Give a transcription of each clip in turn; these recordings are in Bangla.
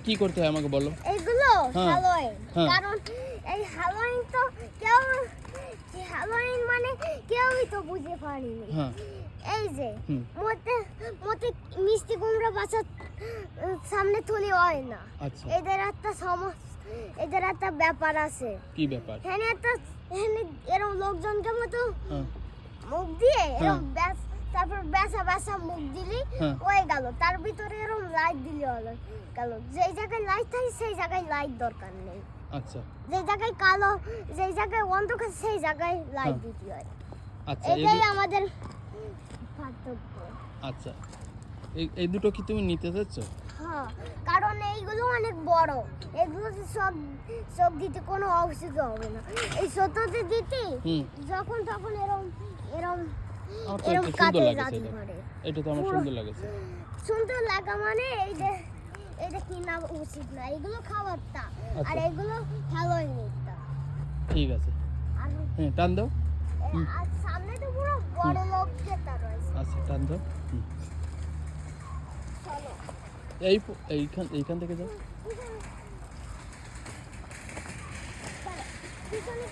কি করতে হয় আমাকে বলো? এগুলো হ্যাঁ। হ্যালোইন, হ্যাঁ। কারণ এই হ্যালোইন তো কেউ হ্যালোইন মানে কেউই তো বুঝতে পারেনি। হ্যাঁ। এই যে হুম। মতে মতে মিষ্টি কুমড়া বাচ্চা সামনে তুলি হয় না। আচ্ছা। এদের একটা ব্যাপার আছে। কি ব্যাপার? এখানে এরকম লোকজনকে মতো হ্যাঁ। মুখ দিয়ে হ্যাঁ। এরকম তারপর বেসা মুখ দিলি হ্যাঁ। হয়ে গেল। তার ভিতরে এরকম লাইট দিলে হলো গেল। যেই জায়গায় লাইট থাকে সেই জায়গায় লাইট দরকার নেই। আচ্ছা। যেই জায়গায় কালো, যেই জায়গায় অন্ধকার সেই জায়গায় লাইট হ্যাঁ। দিতে হয়। আচ্ছা। এটাই আমাদের পার্থক্য। আচ্ছা। এই দুটো কি তুমি নিতে চাচ্ছ? হ্যাঁ, কারণ এইগুলো অনেক বড়। এগুলো সব দিতে কোনো অসুবিধা হবে না। এই ছোটতে দিতে যখন তখন এরকম আমার তো এরকম এটা সুন্দর কাটে লাগেছে জাতি এটা। করে। এটা তো আমার সুন্দর লাগেছে। সুন্দর লাগা মানে এইটা কিনা উচিত না। এগুলো খাবারটা আর আচ্ছা। এগুলো হ্যালোইনটা। ঠিক আছে। আর হ্যাঁ, টান দাও। আর সামনে তো পুরো বড় লোক যেটা রয়েছে। আচ্ছা, টান দাও। চলো। এইখান থেকে যাও। পিছনে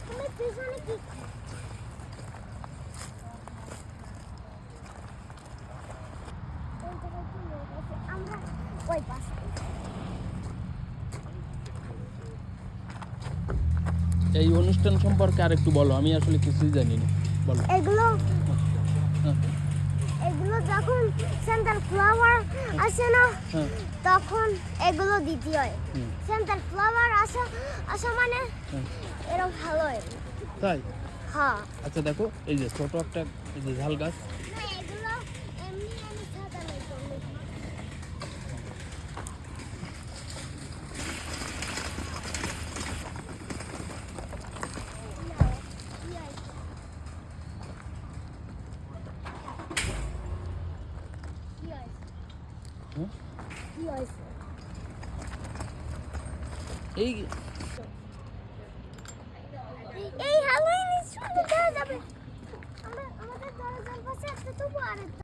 তুমি পিছনে কি আমরা ওই পাশে এই অনুষ্ঠান সম্পর্কে আর একটু বলো, আমি আসলে কিছুই জানি না। বলো। এগুলো হ্যাঁ। যখন সেন্টার ফ্লাওয়ার আসে না হ্যাঁ। তখন এগুলো দিতে হয়। হুম। সেন্টার ফ্লাওয়ার আসা মানে হ্যাঁ। এরকম হ্যালোইন। তাই? হ্যাঁ। আচ্ছা, দেখো এই যে ছোট একটা এই যে ঝাল গাছ। না, এগুলো এমনি সাজানোর জন্য। হ্যাঁ? কি হয়েছে? এই এই হ্যালোইন শুনতে যাবে। আমাদের দরজার পাশে একটা তবু আরেকটা